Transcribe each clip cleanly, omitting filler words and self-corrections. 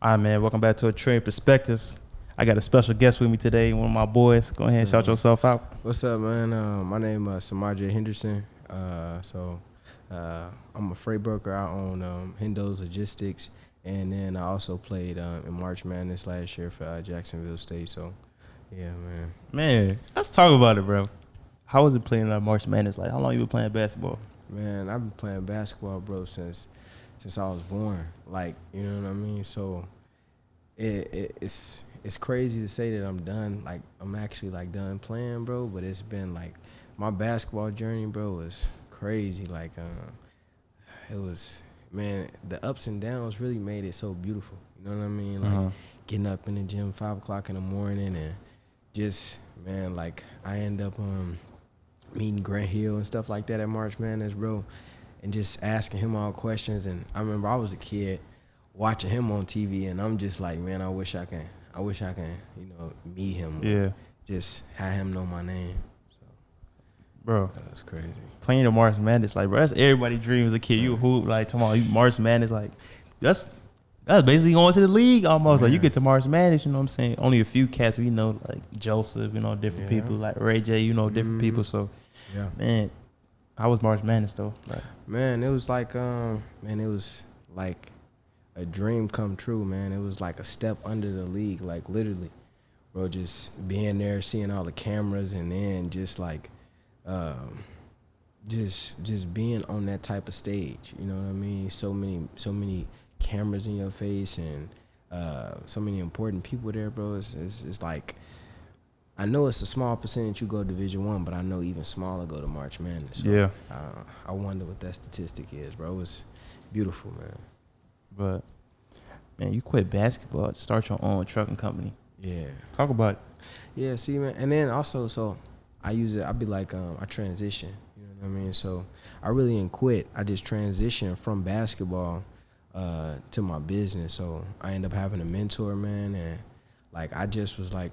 All right, man. Welcome back to A Trillion Perspectives. I got a special guest with me today, one of my boys. Go ahead and shout yourself out. What's up, man? My name is Samaje Henderson. I'm a freight broker out on Hendo's Logistics, and then I also played in March Madness last year for Jacksonville State. So, yeah, man. Man, let's talk about it, bro. How was it playing like March Madness? Like, how long you been playing basketball? Man, I've been playing basketball, bro, since I was born. Like, you know what I mean? So, it's crazy to say that I'm done. Like, I'm actually like done playing, bro. But it's been like my basketball journey, bro, was crazy. Like, it was, man, the ups and downs really made it so beautiful. You know what I mean? Like getting up in the gym 5 o'clock in the morning and just, man, like I end up meeting Grant Hill and stuff like that at March Madness, bro, and just asking him all questions. And I remember I was a kid watching him on TV, and I'm just like, man, I wish I can, you know, meet him. Yeah. Just have him know my name. So, bro, that's crazy. Playing the March Madness, like, bro, that's everybody's dream as a kid. You hoop, like, tomorrow, you March Madness, like, that's basically going to the league almost. Man. Like, you get to March Madness, you know what I'm saying? Only a few cats we know, like Joseph, you know, different people, like Ray J, you know, different people. So, yeah, man, how was March Madness though? Like, man, it was like, it was like a dream come true, man. It was like a step under the league, like literally, bro. Just being there, seeing all the cameras, and then just like, just being on that type of stage. You know what I mean? So many cameras in your face, and so many important people there, bro. It's like, I know it's a small percentage you go Division I, but I know even smaller go to March Madness. So, yeah. I wonder what that statistic is, bro. It was beautiful, man. But, man, you quit basketball to start your own trucking company. Yeah. Talk about it. Yeah, see, man. And then also, so I use it, I be like, I transition. You know what I mean? So I really didn't quit. I just transitioned from basketball to my business. So I ended up having a mentor, man. And, like, I just was like,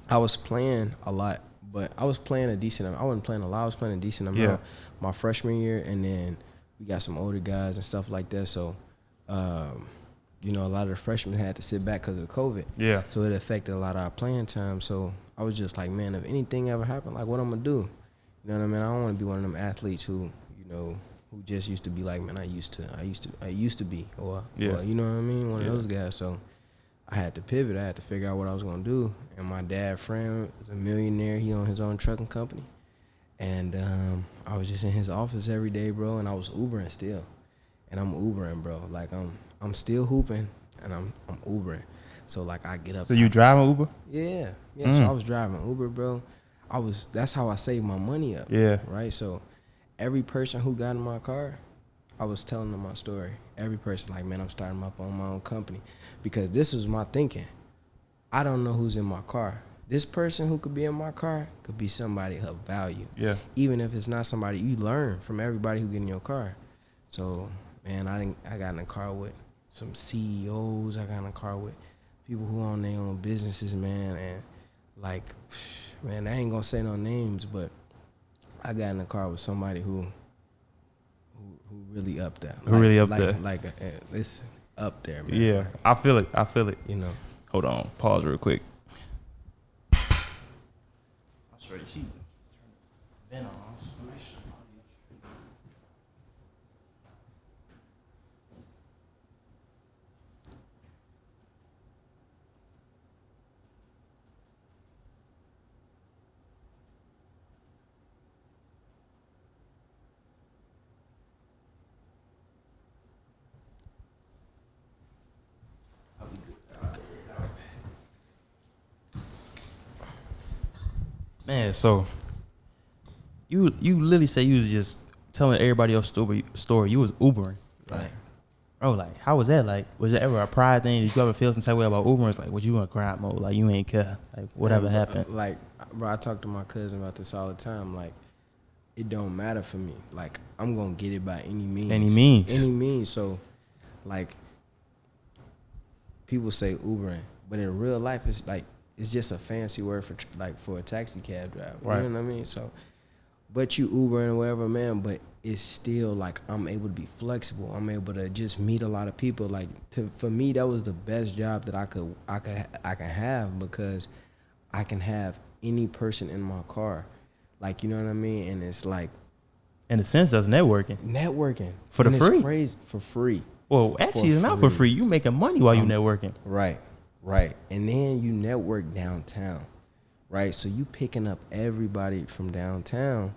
I was playing a lot, but I was playing a decent amount. I wasn't playing a lot. I was playing a decent amount my freshman year. And then we got some older guys and stuff like that. So, you know, a lot of the freshmen had to sit back because of the COVID. Yeah. So it affected a lot of our playing time. So I was just like, man, if anything ever happened, like, what I'm going to do? You know what I mean? I don't want to be one of them athletes who, you know, who just used to be like, man, I used to be, or you know what I mean? One of those guys. So I had to pivot. I had to figure out what I was going to do. And my dad's friend was a millionaire. He owned his own trucking company. And I was just in his office every day, bro, and I was Ubering still. And I'm Ubering, bro. Like, I'm still hooping, and I'm Ubering. So, like, I get up. So you driving Uber? Yeah. So I was driving Uber, bro. That's how I saved my money up. Yeah. Right? So every person who got in my car, I was telling them my story. Every person, like, man, I'm starting up on my own company. Because this was my thinking. I don't know who's in my car. This person who could be in my car could be somebody of value. Yeah. Even if it's not somebody, you learn from everybody who get in your car. So, man, I got in a car with some CEOs. I got in a car with people who own their own businesses, man. And, like, man, I ain't going to say no names, but I got in a car with somebody who really up there. Who really up there? Like, it's up there, man. Yeah, I feel it. You know. Hold on. Pause real quick. I'll show you. She turned on. Man, so you literally say you was just telling everybody your story. You was Ubering. Like, bro, like, how was that? Like, was there ever a pride thing? Did you ever feel some type of way about Ubering? It's like, was you in grind mode? Like, you ain't care. Like, whatever happened. Like, bro, I talk to my cousin about this all the time. Like, it don't matter for me. Like, I'm going to get it by any means. Any means. So, like, people say Ubering, but in real life, it's like, it's just a fancy word for a taxi cab driver. Right. You know what I mean? So but you Uber and whatever, man. But it's still like I'm able to be flexible. I'm able to just meet a lot of people. Like for me, that was the best job that I can have, because I can have any person in my car, like, you know what I mean. And it's like, in a sense, that's networking. For the free? It's crazy. For free. Well, actually, it's not for free. You making money while you networking. Right. And then you network downtown, right? So you picking up everybody from downtown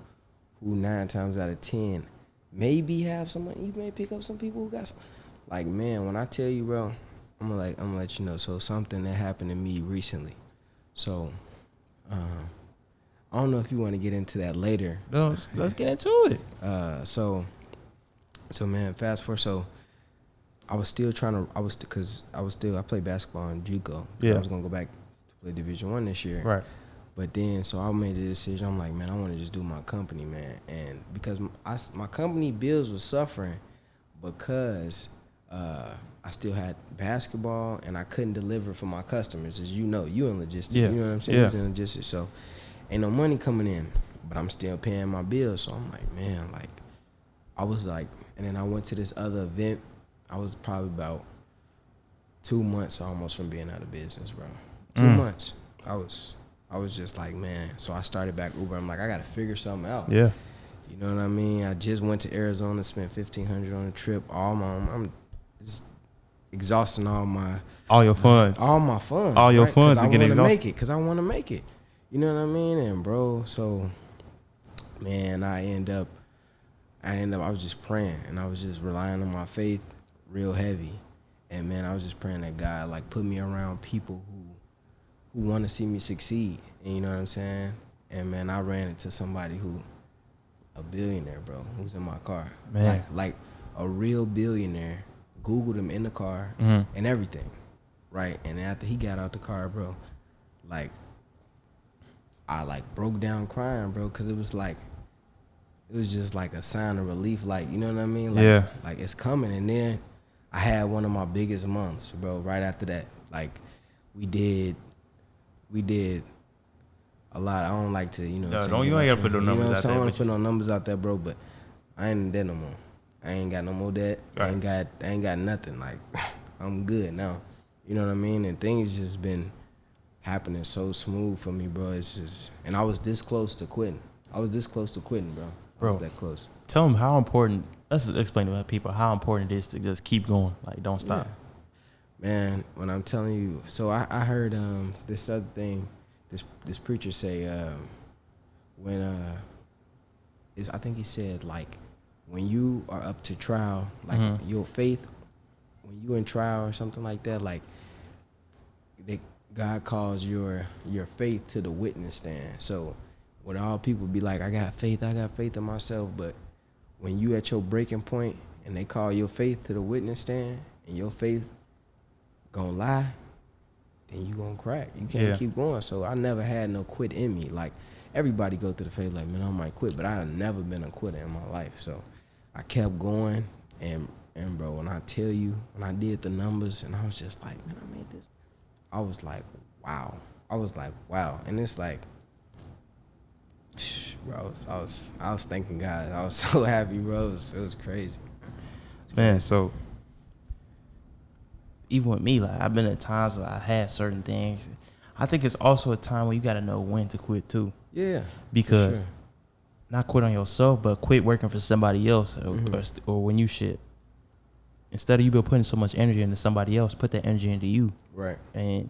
who 9 times out of 10 maybe have some money. You may pick up some people who got some. Like, man, when I tell you, bro, I'm gonna let you know. So something that happened to me recently. So, I don't know if you want to get into that later. No, let's get into it. So man, fast forward. So I was still I played basketball in JUCO. Yeah. I was gonna go back to play Division I this year. Right. But then, so I made the decision. I'm like, man, I want to just do my company, man. And because my company bills was suffering because I still had basketball and I couldn't deliver for my customers. As you know, you in logistics. Yeah. You know what I'm saying? Yeah. You was in logistics. So ain't no money coming in, but I'm still paying my bills. So I'm like, man, like, I was like, and then I went to this other event. I was probably about 2 months almost from being out of business, bro. 2 months. I was just like, man. So I started back Uber. I'm like, I got to figure something out. Yeah. You know what I mean? I just went to Arizona, spent $1,500 on a trip. I'm just exhausting all your funds. All my funds. All your funds are getting exhausted. Because I want to make it. You know what I mean? And, bro, so, man, I was just praying, and I was just relying on my faith real heavy. And, man, I was just praying that God, like, put me around people who want to see me succeed. And you know what I'm saying? And, man, I ran into somebody a billionaire, bro, who's in my car. Man. Like a real billionaire. Googled him in the car and everything, right? And after he got out the car, bro, like, I, like, broke down crying, bro, because it was just like a sign of relief, like, you know what I mean? Like, yeah. Like, it's coming. And then I had one of my biggest months, bro, right after that. Like, we did a lot. I don't like to, you know. No, you ain't got to put no numbers out there. I don't want to put no numbers out there, bro, but I ain't in debt no more. I ain't got no more debt. Right. I ain't got nothing. Like, I'm good now. You know what I mean? And things just been happening so smooth for me, bro. It's just, and I was this close to quitting. I was bro. I was that close. Tell them how important, let's explain to people how important it is to just keep going. Like, don't stop. Yeah. Man, when I'm telling you, so I heard this other thing, this preacher say, I think he said, like, when you are up to trial, like, your faith, when you in trial or something like that, like, God calls your faith to the witness stand. So when all people be like, I got faith in myself, but when you at your breaking point and they call your faith to the witness stand and your faith gonna lie, then you gonna crack. You can't keep going. So I never had no quit in me. Like, everybody go through the phase like, man, I might quit, but I have never been a quitter in my life. So I kept going, and bro, when I tell you, when I did the numbers, and I was just like, man, I made this. I was like, wow. And it's like, bro, I was thanking God. I was so happy, bro. It was crazy. Man, so even with me, like, I've been at times where I had certain things. I think it's also a time where you got to know when to quit too. Yeah. Because sure. Not quit on yourself, but quit working for somebody else, or when you shit. Instead of you been putting so much energy into somebody else, put that energy into you. Right. And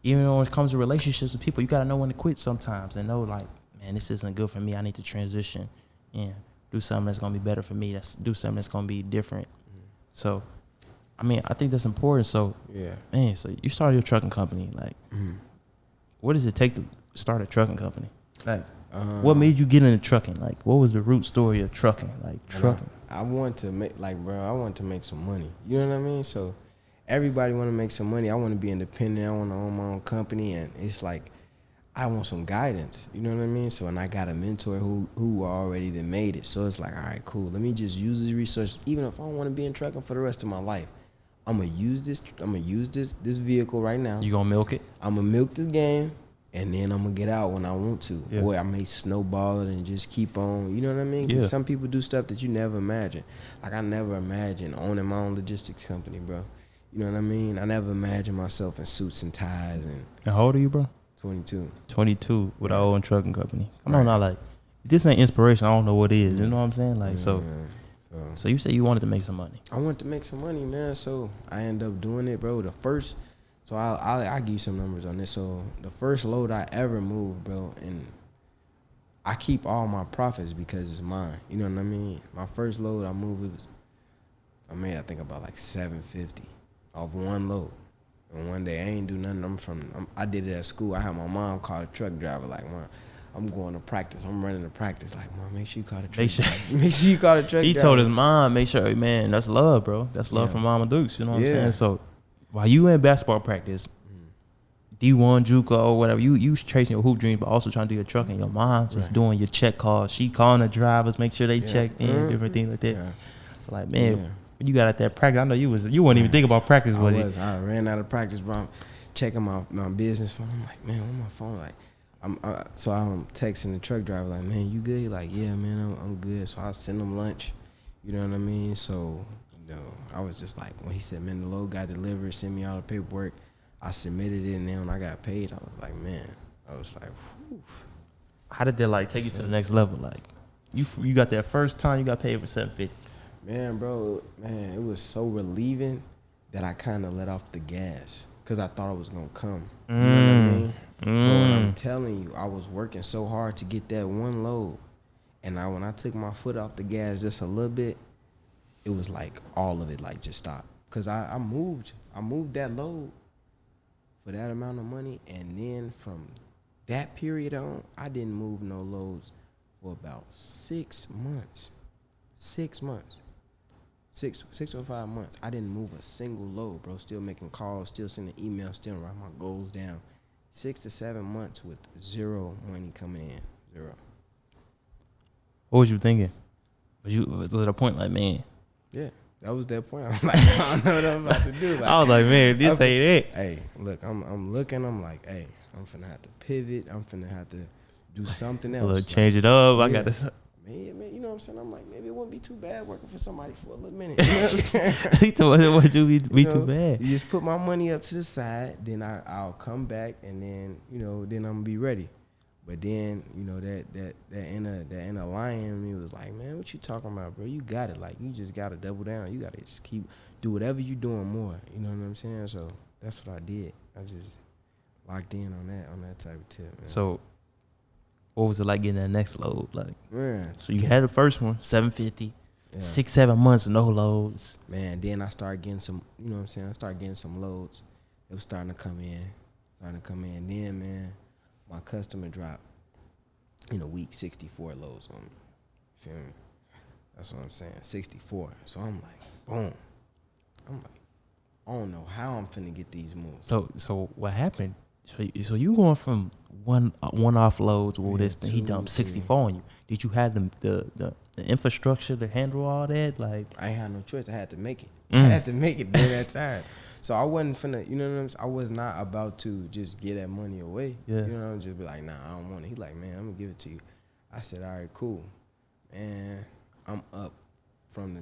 even when it comes to relationships with people, you got to know when to quit sometimes and know, like, man, this isn't good for me. I need to transition and do something that's going to be better for me. Do something that's going to be different. So, I mean, I think that's important. So, yeah, man, so you started your trucking company. Like, what does it take to start a trucking company? Like, what made you get into trucking? Like, what was the root story of trucking? Like, trucking. I want to make, like, bro, I want to make some money. You know what I mean? So everybody want to make some money. I want to be independent. I want to own my own company. And it's like, I want some guidance. You know what I mean? So, and I got a mentor who already done made it. So it's like, all right, cool. Let me just use these resources. Even if I don't want to be in trucking for the rest of my life, I'm going to use this vehicle right now. You going to milk it? I'm going to milk the game. and then I'm gonna get out when I want to, or I may snowball it and just keep on. You know what I mean? 'Cause some people do stuff that you never imagine. Like I never imagined owning my own logistics company, bro. You know what I mean? I never imagined myself in suits and ties. And how old are you, bro? 22. 22 with our own trucking company. Come on now, like if this ain't inspiration, I don't know what is. You know what I'm saying? Like so you said you wanted to make some money. I wanted to make some money, man. So I ended up doing it, bro. So I'll give you some numbers on this. So the first load I ever moved, bro, and I keep all my profits because it's mine. You know what I mean? My first load I moved, I made I think about like $750 off one load. And one day I ain't do nothing. I did it at school. I had my mom call the truck driver like, "Mom, I'm going to practice. I'm running to practice." Like, "Mom, make sure you call the truck driver. Make sure you call the truck driver." He told his mom, "Make sure, man, that's love, bro. That's love from Mama Dukes." You know what I'm saying? So while you in basketball practice, D1, JUCO, or whatever, you chasing your hoop dreams, but also trying to do your truck, and your mom's just doing your check calls. She calling the drivers, make sure they checked in, different things like that. So like, man, when you got at that practice, I know you wouldn't even think about practice, was you? I ran out of practice, bro. I'm checking my business phone. I'm like, man, where's my phone? Like, I'm texting the truck driver like, "Man, you good?" He like, "Yeah, man, I'm good." So I send him lunch. You know what I mean? So, I was just like, when he said, "Man, the load got delivered, send me all the paperwork," I submitted it, and then when I got paid, I was like, man, whew. How did that like take you to the next level? Like, you got that first time you got paid for $750. Man, bro, it was so relieving that I kind of let off the gas because I thought it was gonna come. You know what I mean? But when I'm telling you, I was working so hard to get that one load, and when I took my foot off the gas just a little bit, it was like all of it like just stopped. Cause I moved that load for that amount of money, and then from that period on, I didn't move no loads for about 6 months. 6 months. 6 or 5 months. I didn't move a single load, bro. Still making calls, still sending emails, still writing my goals down. 6 to 7 months with zero money coming in. Zero. What was you thinking? Was it a point like, man? Yeah, that was that point. I'm like, I don't know what I'm about to do. Like, I was like, man, this ain't it. Hey, look, I'm looking. I'm like, hey, I'm finna have to pivot. I'm finna have to do something else. Look, change it up. Yeah. I got to. Man, you know what I'm saying? I'm like, maybe it wouldn't be too bad working for somebody for a little minute. You know what I'm saying? He told it wouldn't be too bad. You just put my money up to the side, then I'll come back, and then then I'm gonna be ready. But then that inner lion in me was like, man, what you talking about, bro? You got it. Like, you just gotta double down. You gotta just do whatever you doing more. You know what I'm saying? So that's what I did. I just locked in on that type of tip, man. So what was it like getting that next load? Like, man, so you had the first one, $750, yeah. 6-7 months, no loads. Man, then I started getting some, you know what I'm saying? I started getting some loads. It was starting to come in. Then, man, my customer dropped in a week 64 loads on me. Feel me? That's what I'm saying, 64. So I'm like, boom. I'm like, I don't know how I'm finna get these moves. So what happened? So you going from one-off loads with this thing, he dumped 64 on you. Did you have the infrastructure to handle all that? Like, I ain't had no choice. I had to make it. I had to make it during that time. So I wasn't finna, you know what I'm saying? I was not about to just get that money away. Yeah. You know, just be like, nah, I don't want it. He like, man, I'm gonna give it to you. I said, all right, cool. Man, I'm up from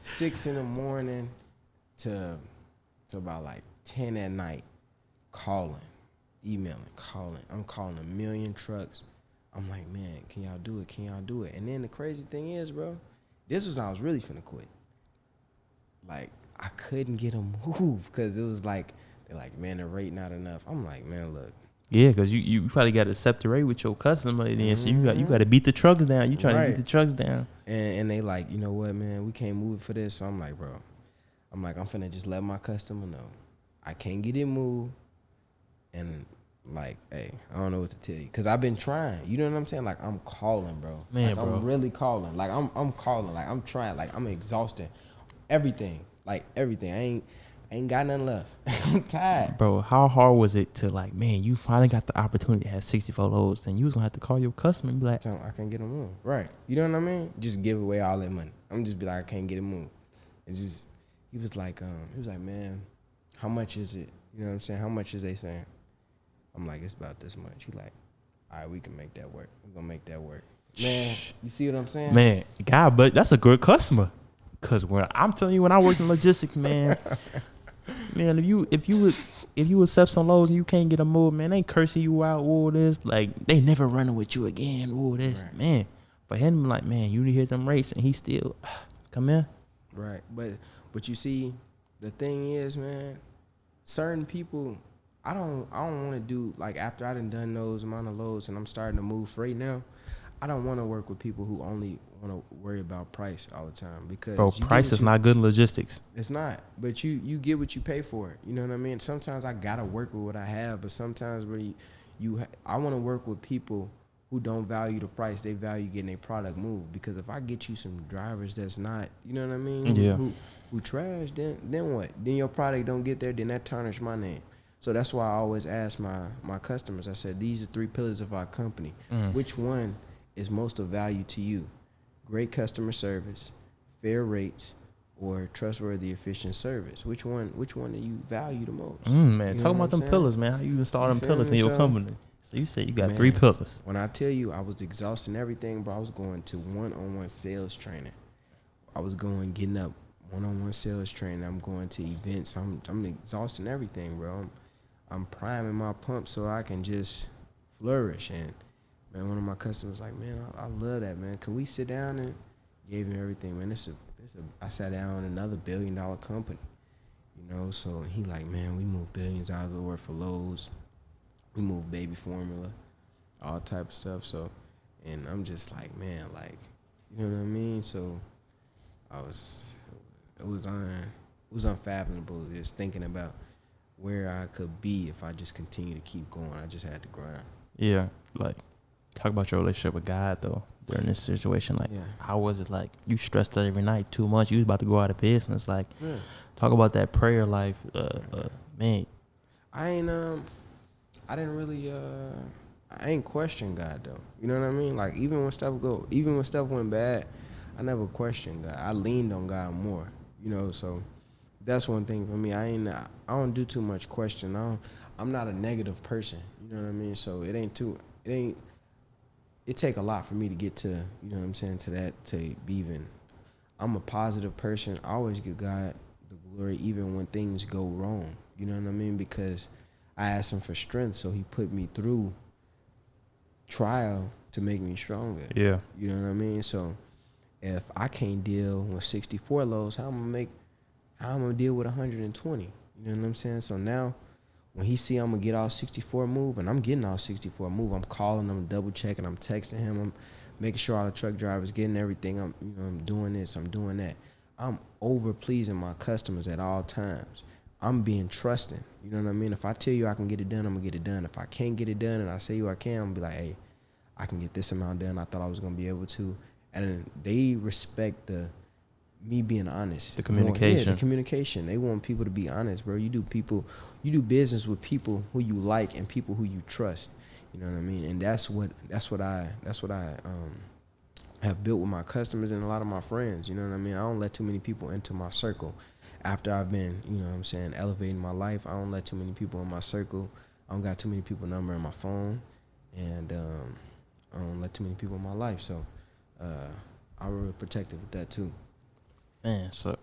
6 in the morning to about like 10 at night, calling, emailing, calling. I'm calling 1 million trucks. I'm like, man, can y'all do it? Can y'all do it? And then the crazy thing is, bro, this was when I was really finna quit. Like, I couldn't get them moved because it was like, they're like, man, the rate not enough. I'm like, man, look. Yeah, because you probably got to accept the rate with your customer, then so you got to beat the trucks down. You trying to beat the trucks down. And they like, you know what, man, we can't move it for this. So I'm like, bro, I'm finna just let my customer know I can't get it moved. And like, hey, I don't know what to tell you because I've been trying. You know what I'm saying? Like, I'm calling, bro. Man, like, bro. I'm really calling. Like, I'm calling. Like, I'm trying. Like, I'm exhausting everything. Like, everything. I ain't got nothing left. I'm tired. Bro, how hard was it to, like, man, you finally got the opportunity to have 64 loads, then you was going to have to call your customer and be like, I can't get them moved. Right. You know what I mean? Just give away all that money. I'm just be like, I can't get it moved. And just, he was like, man, how much is it? You know what I'm saying? How much is they saying? I'm like, it's about this much. He like, all right, we can make that work. We're gonna make that work. Man, you see what I'm saying? Man, God, but that's a good customer. Cause when I'm telling you, when I worked in logistics, man, man, if you would accept some loads and you can't get a move, man, they cursing you out, all this, like they never running with you again, all this, Right. man. But him, like, man, you need to hit them rates, and he still come in. Right, but you see, the thing is, man, certain people, I don't want to do, like, after I done those amount of loads and I'm starting to move freight now, I don't want to work with people who only want to worry about price all the time, because Bro, price is not good in logistics. It's not, but you get what you pay for it. You know what I mean? Sometimes I gotta work with what I have, but sometimes where I want to work with people who don't value the price, they value getting their product moved. Because if I get you some drivers that's not, you know what I mean? Yeah. Who trash, then what? Then your product don't get there, then that tarnish my name. So that's why I always ask my customers, I said, these are 3 pillars of our company. Which one is most of value to you? Great customer service, fair rates, or trustworthy, efficient service? Which one do you value the most? Man, You know talking what about them I'm saying? pillars, man. How you install them feel pillars me? in your So, company? So you said you got man, 3 pillars. When I tell you I was exhausting everything, bro, I was going to one-on-one sales training. I was getting up one-on-one sales training. I'm going to events. I'm exhausting everything, bro. I'm priming my pump so I can just flourish. And man, one of my customers like, man, I love that, man. Can we sit down? And gave him everything, man. I sat down in another $1 billion company, you know. So he like, man, we move billions out of the world for loads. We move baby formula, all type of stuff. So, and I'm just like, man, like, you know what I mean? So it was unfathomable just thinking about where I could be if I just continue to keep going. I just had to grind. Yeah, like, talk about your relationship with God, though, during this situation. Like, how was it, like, you stressed out every night, 2 months, you was about to go out of business. Like, talk about that prayer life, man. I didn't really, I ain't question God, though. You know what I mean? Like, even when stuff went bad, I never questioned God. I leaned on God more, you know. So that's one thing for me. I don't do too much question. I'm not a negative person, you know what I mean? So it take a lot for me to get to, you know what I'm saying, to that, to be even. I'm a positive person. I always give God the glory even when things go wrong, you know what I mean? Because I asked him for strength, so he put me through trial to make me stronger. Yeah. You know what I mean? So if I can't deal with 64 lows, how I'm gonna deal with 120? You know what I'm saying? So now when he see I'm gonna get all 64 move, and I'm getting all 64 move, I'm calling him, double checking, I'm texting him, I'm making sure all the truck drivers getting everything. I'm doing this, I'm doing that. I'm over pleasing my customers at all times. I'm being trusting. You know what I mean? If I tell you I can get it done, I'm gonna get it done. If I can't get it done and I say you I can, I'm gonna be like, hey, I can get this amount done. I thought I was gonna be able to. And they respect me being honest. The communication. The communication. They want people to be honest, bro. You do business with people who you like and people who you trust. You know what I mean? And that's what I have built with my customers and a lot of my friends. You know what I mean? I don't let too many people into my circle. After I've been, you know what I'm saying, elevating my life, I don't let too many people in my circle. I don't got too many people number in my phone, and I don't let too many people in my life. So I'm really protective with that too. Man, so,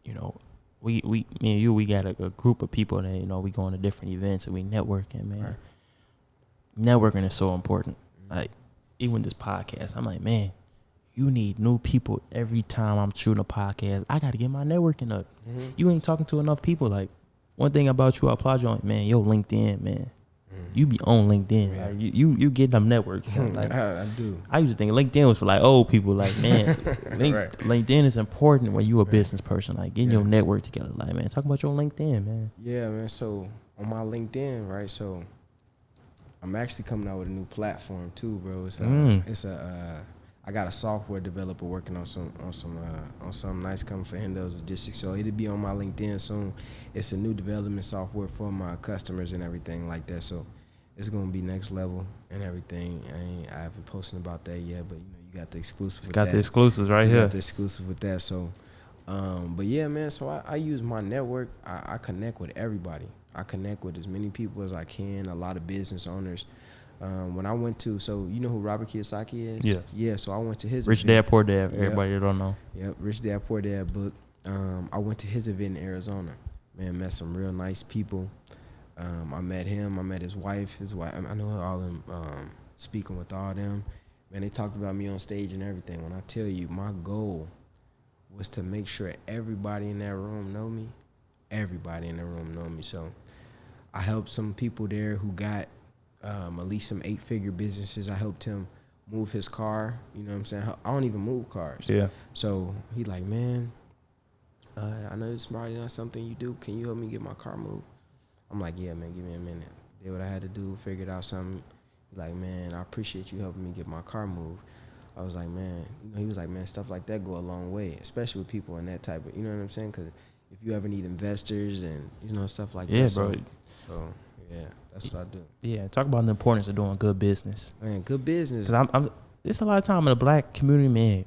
you know, me and you, we got a group of people that, you know, we going to different events and we networking, man. Right. Networking is so important. Like, even this podcast, I'm like, man, you need new people every time I'm shooting a podcast. I got to get my networking up. Mm-hmm. You ain't talking to enough people. Like, one thing about you, I applaud you on, man, yo, LinkedIn, man. You be on LinkedIn. Yeah. Like, you get them networks. Like, I do. I used to think LinkedIn was for like old people. Like, man, Right. LinkedIn is important when you a business person. Like, getting your network together. Like, man, talk about your LinkedIn, man. Yeah, man. So on my LinkedIn, right? So I'm actually coming out with a new platform too, bro. I got a software developer working on some nice coming for Hendo's Logistics. So it'll be on my LinkedIn soon. It's a new development software for my customers and everything like that. So it's gonna be next level and everything. I haven't posted about that yet, but you know, you got the exclusive. Got the exclusives right here. Got the exclusive with that. So But yeah, man. So I use my network. I connect with everybody. I connect with as many people as I can. A lot of business owners. When I went to, so you know who Robert Kiyosaki is? Yes. Yeah. So I went to his Rich event. Dad Poor Dad. Yep. Everybody that don't know. Yep. Rich Dad Poor Dad book. I went to his event in Arizona. Man, met some real nice people. I met him. I met his wife. I know all of them. Speaking with all them. Man, they talked about me on stage and everything. When I tell you, my goal was to make sure everybody in that room know me. Everybody in the room know me. So I helped some people there who got at least some 8-figure businesses. I helped him move his car. You know what I'm saying? I don't even move cars. Yeah. So he like, man, I know it's probably not something you do. Can you help me get my car moved? I'm like, yeah, man, give me a minute. Did what I had to do, figured out something. He like, man, I appreciate you helping me get my car moved. I was like, man, you know, he was like, man, stuff like that go a long way, especially with people in that type of, you know what I'm saying? Because if you ever need investors and, you know, stuff like that. Yeah, bro. So, yeah, that's what I do. Yeah, talk about the importance of doing good business. Man, good business. Because I'm there's a lot of time in the black community, man,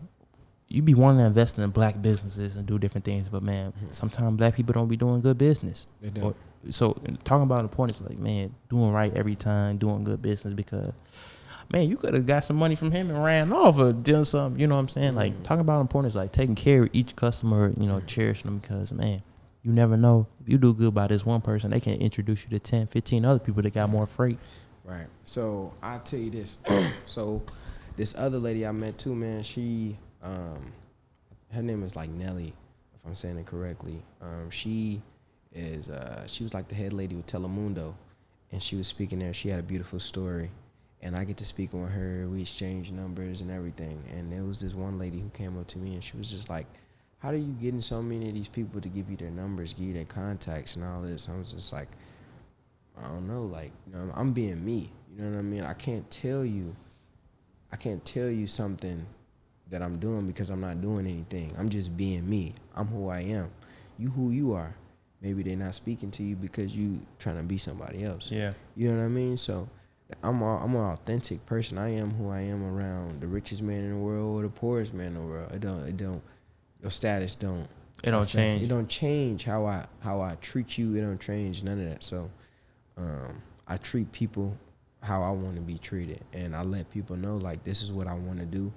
you be wanting to invest in black businesses and do different things, but, man, sometimes black people don't be doing good business. They do. So talking about the importance, like, man, doing right every time, doing good business, because, man, you could have got some money from him and ran off or done something, you know what I'm saying? Like, talking about importance, like, taking care of each customer, you know, cherishing them, because, man, you never know. If you do good by this one person, they can introduce you to 10, 15 other people that got more freight. Right. So, I'll tell you this. So, this other lady I met, too, man, she, her name is, like, Nelly, if I'm saying it correctly. She was, like, the head lady with Telemundo, and she was speaking there. She had a beautiful story. And I get to speaking with her. We exchanged numbers and everything. And there was this one lady who came up to me, and she was just like, how are you getting so many of these people to give you their numbers, give you their contacts and all this? I was just like, I don't know. Like, you know, I'm being me. You know what I mean? I can't tell you something that I'm doing because I'm not doing anything. I'm just being me. I'm who I am. You who you are. Maybe they're not speaking to you because you trying to be somebody else. Yeah. You know what I mean? So I'm an authentic person. I am who I am around the richest man in the world or the poorest man in the world. It don't. Your status don't. It don't change. It don't change how I treat you. It don't change none of that. So, I treat people how I want to be treated, and I let people know, like, this is what I want to do.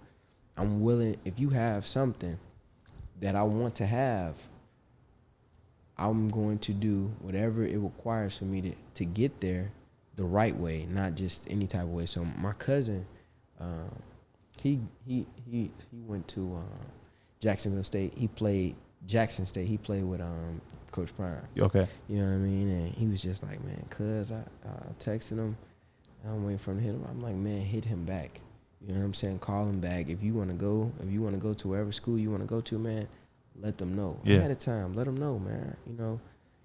I'm willing. If you have something that I want to have, I'm going to do whatever it requires for me to get there the right way, not just any type of way. So my cousin, he went to Jacksonville State. He played Jackson State. He played with Coach Prime. Okay. You know what I mean? And he was just like, man, cuz I texted him. I'm waiting for him to hit him. I'm like, man, hit him back. You know what I'm saying? Call him back. If you want to go to wherever school you want to go to, man, let them know. Yeah. Ahead of time, let them know, man. You know,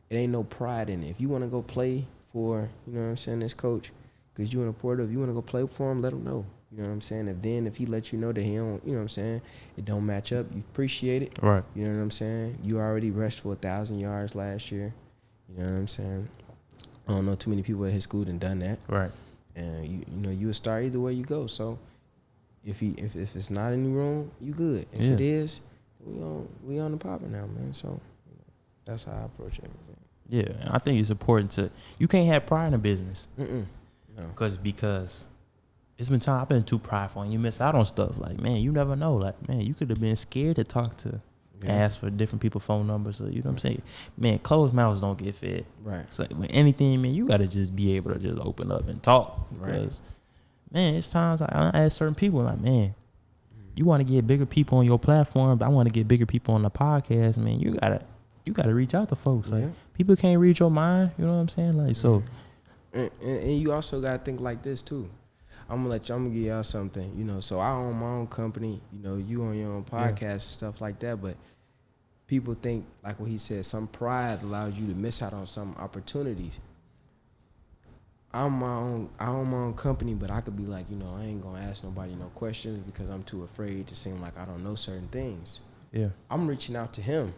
it ain't no pride in it. If you want to go play for, you know what I'm saying, this coach, because you in a Porter, if you want to go play for him, let him know. You know what I'm saying? If he lets you know that he don't, you know what I'm saying, it don't match up, you appreciate it. Right. You know what I'm saying? You already rushed for 1,000 yards last year. You know what I'm saying? I don't know too many people at his school done that. Right. And you know, you a star either way you go. So if it's not any room, you good. If it is, we on the popping now, man. So you know, that's how I approach everything. Yeah, I think it's important you can't have pride in a business. No. Because it's been time I've been too prideful and you miss out on stuff. Like, man, you never know. Like, man, you could have been scared to talk to, ask for different people's phone numbers. Or, you know what I'm saying? Man, closed mouths don't get fed. Right. So when anything, man, you got to just be able to just open up and talk. Because, man, it's times I ask certain people, like, man, you want to get bigger people on your platform, but I want to get bigger people on the podcast, man. You gotta reach out to folks. Like, people can't read your mind. You know what I'm saying? Like, so. And you also gotta think like this too. I'm gonna give y'all something, you know. So I own my own company, you know. You own your own podcast and stuff like that. But people think, like what he said, some pride allows you to miss out on some opportunities. I own my own company, but I could be like, you know, I ain't gonna ask nobody no questions because I'm too afraid to seem like I don't know certain things. Yeah, I'm reaching out to him.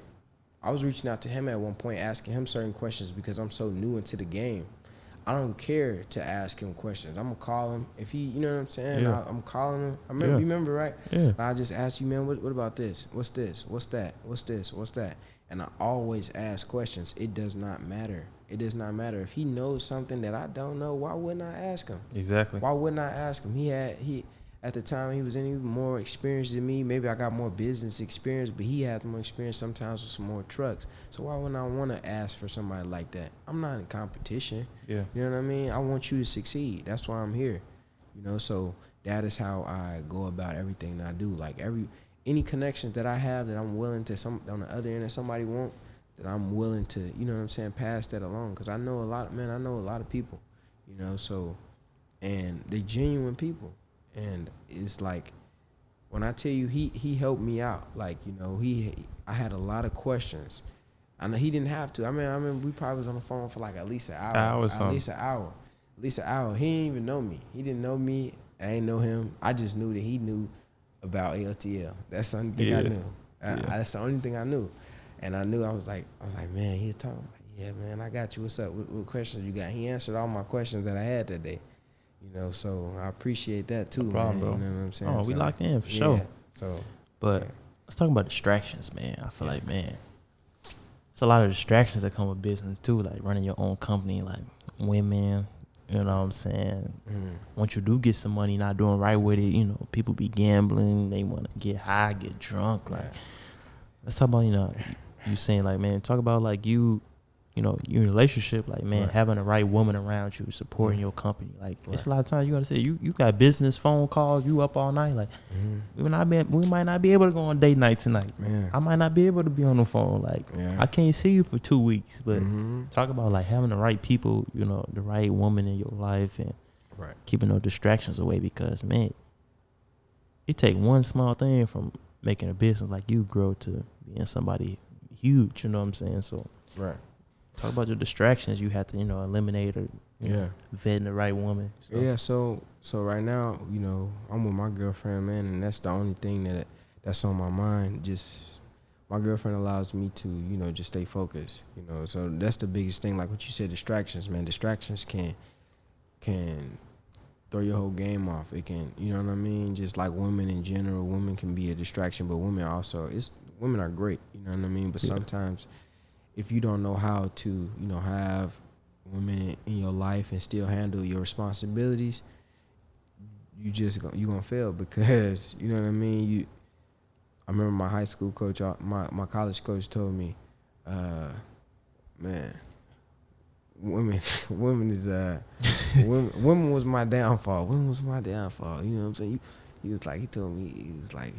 I was reaching out to him at one point, asking him certain questions because I'm so new into the game. I don't care to ask him questions. I'm gonna call him if he, you know what I'm saying. Yeah. I'm calling him. I remember, Yeah. you remember, right? Yeah. I just ask you, man, what about this? What's this? What's that? What's this? What's that? And I always ask questions. It does not matter. It does not matter if he knows something that I don't know. Why wouldn't I ask him? Exactly. Why wouldn't I ask him? He at the time he was any more experienced than me. Maybe I got more business experience, but he has more experience sometimes with some more trucks. So why wouldn't I want to ask for somebody like that? I'm not in competition. Yeah. You know what I mean? I want you to succeed. That's why I'm here. You know, so that is how I go about everything that I do. Like any connections that I have that I'm willing to on the other end that somebody want, that I'm willing to, you know what I'm saying, pass that along. Cause I know a lot of people, you know, so, and they genuine people. And it's like, when I tell you he helped me out, like, you know, I had a lot of questions. I know he didn't have to. I mean, we probably was on the phone for like at least an hour. At least an hour. He didn't even know me. He didn't know me. I didn't know him. I just knew that he knew about ALTL. That's the only thing I knew. That's the only thing I knew. And I knew I was like, man, he talking. I was like, yeah, man, I got you. What's up? What questions you got? He answered all my questions that I had that day. You know, so I appreciate that too, no problem, man. Bro. You know what I'm saying? Oh, we locked in for sure. So, but let's talk about distractions, man. I feel like, man, it's a lot of distractions that come with business too, like running your own company, like women. You know what I'm saying? Once you do get some money, not doing right with it, you know, people be gambling. They want to get high, get drunk. Like, let's talk about, you know, you saying like, man, talk about like you know, your relationship, like, man, having the right woman around you, supporting your company. Like, it's a lot of times you got to say, you got business phone calls, you up all night. Like, we might not be able to go on date night tonight. I might not be able to be on the phone. Like, I can't see you for 2 weeks. But talk about, like, having the right people, you know, the right woman in your life and keeping those distractions away because, man, it take one small thing from making a business like you grow to being somebody huge, you know what I'm saying? So, talk about your distractions you have to, you know, eliminate or vetting the right woman. So. Yeah, so right now, you know, I'm with my girlfriend, man, and that's the only thing that's on my mind. Just my girlfriend allows me to, you know, just stay focused, you know. So that's the biggest thing. Like what you said, distractions, man. Distractions can throw your whole game off. It can, you know what I mean? Just like women in general, women can be a distraction, but women are great, you know what I mean? But sometimes if you don't know how to, you know, have women in your life and still handle your responsibilities, you're gonna fail because, you know what I mean? I remember my high school coach, my college coach told me, man, women is women was my downfall. Women was my downfall. You know what I'm saying? He told me, he was like,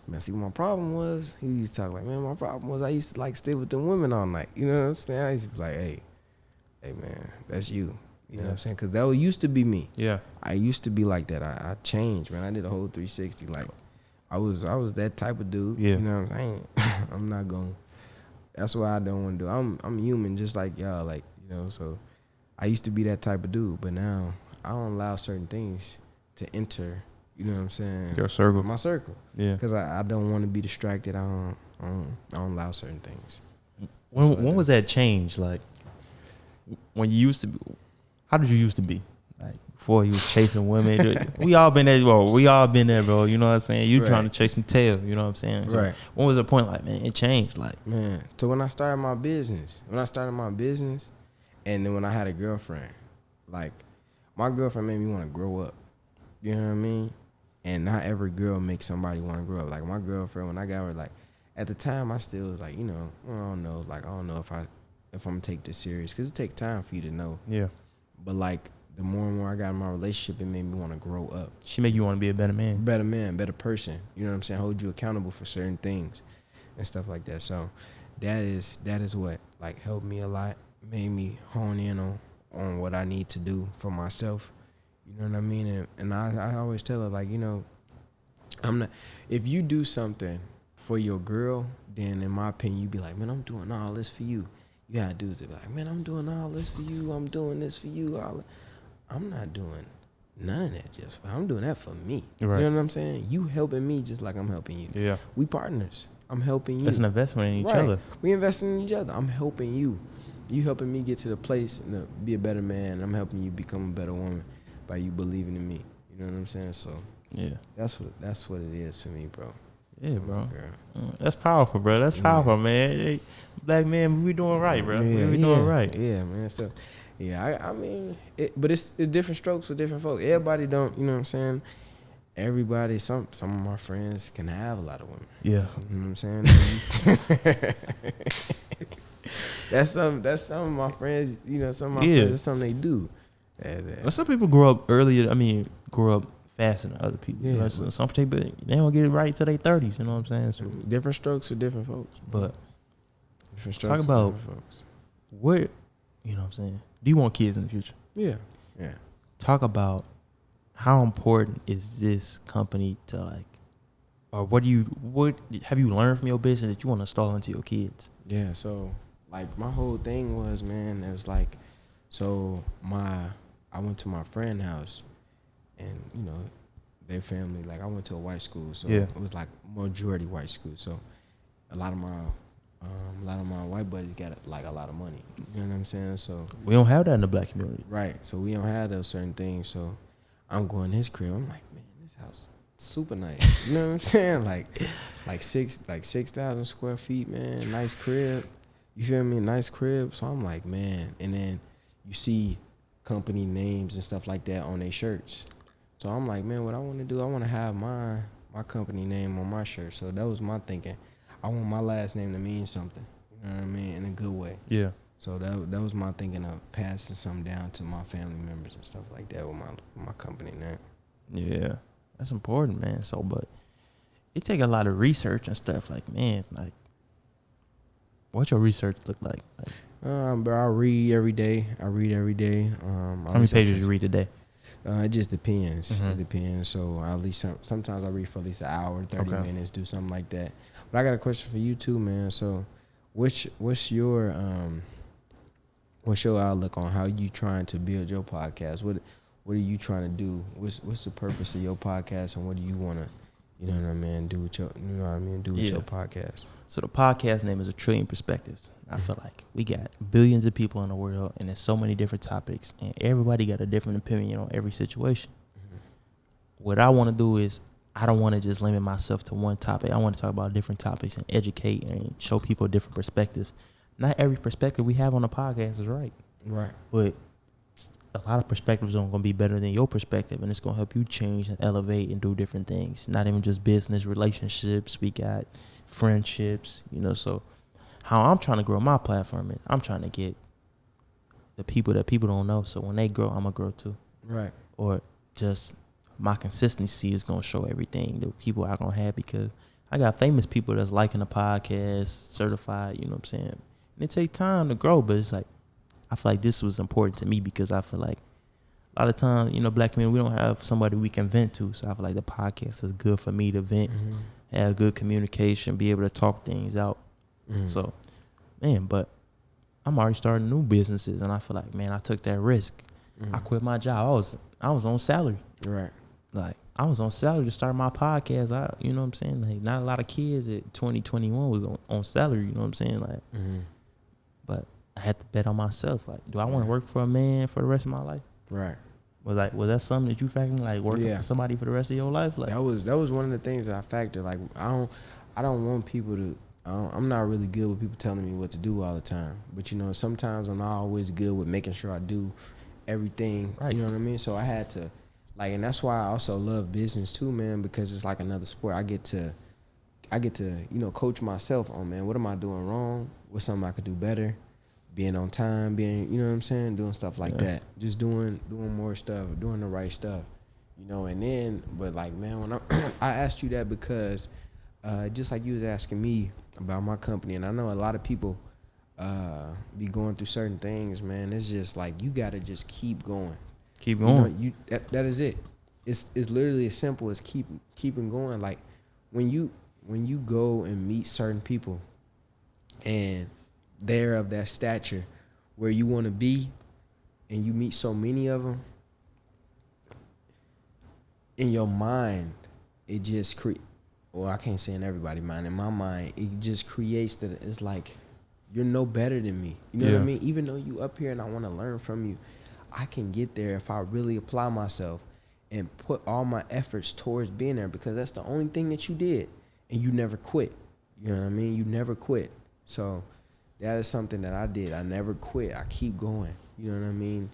man, see what my problem was? He used to talk like, man, my problem was I used to like stay with them women all night. You know what I'm saying? I used to be like, hey man, that's you. You know what I'm saying? Because that used to be me. Yeah. I used to be like that. I changed, man. I did a whole 360. Like, I was that type of dude. Yeah. You know what I'm saying? I'm not going. That's what I don't want to do. I'm human just like y'all. Like, you know, so I used to be that type of dude, but now I don't allow certain things to enter. You know what I'm saying? Your circle. My circle. Yeah. Because I don't want to be distracted. I don't allow certain things. When was that change? Like, when you used to be, how did you used to be? Like, before you was chasing women. We all been there, bro. You know what I'm saying? You trying to chase some tail. You know what I'm saying? So when was the point, like, man, it changed? Like, man, so when I started my business, and then when I had a girlfriend, like, my girlfriend made me want to grow up. You know what I mean? And not every girl makes somebody want to grow up. Like, my girlfriend, when I got her, like, at the time, I still was like, you know, I don't know if I'm gonna take this serious, because it takes time for you to know. Yeah. But, like, the more and more I got in my relationship, it made me want to grow up. She made you want to be a better man. Better person. You know what I'm saying? Hold you accountable for certain things and stuff like that. So that is what, like, helped me a lot, made me hone in on what I need to do for myself. You know what I mean? And I always tell her, like, you know, if you do something for your girl, then in my opinion, you be like, man, I'm doing all this for you. You gotta do is be like, man, I'm doing all this for you. I'm doing this for you. I'm not doing none of that I'm doing that for me. Right. You know what I'm saying? You helping me just like I'm helping you. Yeah. We partners. I'm helping you. It's an investment in each other. We investing in each other. I'm helping you. You helping me get to the place and to be a better man. I'm helping you become a better woman by you believing in me. You know what I'm saying? So Yeah. that's what it is for me, bro. Yeah, bro. Girl. That's powerful, bro. That's powerful, man. Hey, black man, we doing right, bro. We doing right. Yeah, man. So, yeah, I mean, but it's different strokes for different folks. Everybody don't, you know what I'm saying? Everybody, some of my friends can have a lot of women. Yeah. You know what I'm saying? that's some of my friends, you know, some of my friends, that's something they do. Well, some people grow up earlier, grow up faster than other people. Yeah, you know, some people, they don't get it right till their 30s, you know what I'm saying? So, different strokes for different folks. But different talk about folks. What, you know what I'm saying? Do you want kids in the future? Yeah. Talk about how important is this company to like, or what have you learned from your business that you want to install into your kids? Yeah, so like my whole thing was, man, it was like, so I went to my friend's house, and you know, their family, like I went to a white school, so it was like majority white school. So a lot of my white buddies got like a lot of money. You know what I'm saying? So we don't have that in the black community, right? So we don't have those certain things. So I'm going to his crib. I'm like, man, this house super nice. You know what I'm saying? Like 6,000 square feet, man. Nice crib. You feel me? Nice crib. So I'm like, man. And then you see company names and stuff like that on their shirts. So I'm like, man, what I want to do, I want to have my company name on my shirt. So that was my thinking. I want my last name to mean something. You know what I mean? In a good way. Yeah. So that was my thinking of passing something down to my family members and stuff like that with my company name. Yeah. That's important, man. So, but it take a lot of research and stuff. Like, man, like, what's your research look like? Bro, I read every day. How many pages you read a day? It just depends. Mm-hmm. It depends. So at least sometimes I read for at least an hour, 30 minutes, do something like that. But I got a question for you too, man. So, what's your outlook on how you trying to build your podcast? What are you trying to do? What's the purpose of your podcast, and what do you want to, you know what I mean, do with your your podcast? So the podcast name is A Trillion Perspectives. I feel like we got billions of people in the world, and there's so many different topics, and everybody got a different opinion on every situation. Mm-hmm. What I want to do is, I don't want to just limit myself to one topic. I want to talk about different topics and educate and show people different perspectives. Not every perspective we have on the podcast is right. Right. But a lot of perspectives are going to be better than your perspective, and it's going to help you change and elevate and do different things. Not even just business, relationships. We got friendships, you know. So how I'm trying to grow my platform is I'm trying to get the people that people don't know. So when they grow, I'm going to grow too. Right. Or just my consistency is going to show everything that people are going to have, because I got famous people that's liking the podcast, certified, you know what I'm saying? And it takes time to grow, but it's like, I feel like this was important to me because I feel like a lot of times, you know, black community, we don't have somebody we can vent to. So I feel like the podcast is good for me to vent, have good communication, be able to talk things out. So, man, but I'm already starting new businesses, and I feel like, man, I took that risk. I quit my job. I was on salary. Right. Like, I was on salary to start my podcast. You know what I'm saying? Like, not a lot of kids at 2021 was on salary, you know what I'm saying? Like, but I had to bet on myself. Like, do I want to work for a man for the rest of my life? Right. Was that something that you factored, like working for somebody for the rest of your life? Like, that was one of the things that I factored. Like, I don't want people to. I'm not really good with people telling me what to do all the time. But you know, sometimes I'm not always good with making sure I do everything. Right. You know what I mean? So I had to, like, and that's why I also love business too, man, because it's like another sport. I get to, you know, coach myself on, man, what am I doing wrong? What's something I could do better? Being on time, you know what I'm saying? Doing stuff like that. Just doing more stuff, doing the right stuff, you know, and then, but like, man, when I asked you that because just like you was asking me about my company, and I know a lot of people be going through certain things, man. It's just like, you got to just keep going. Keep going. You know, that is it. It's literally as simple as keeping going. Like, when you go and meet certain people and they're of that stature where you want to be, and you meet so many of them, in your mind, it just well, I can't say in everybody's mind. In my mind, it just creates that it's like you're no better than me. You know what I mean? Even though you up here and I want to learn from you, I can get there if I really apply myself and put all my efforts towards being there, because that's the only thing that you did, and you never quit. You know what I mean? You never quit. So that is something that I did. I never quit. I keep going. You know what I mean?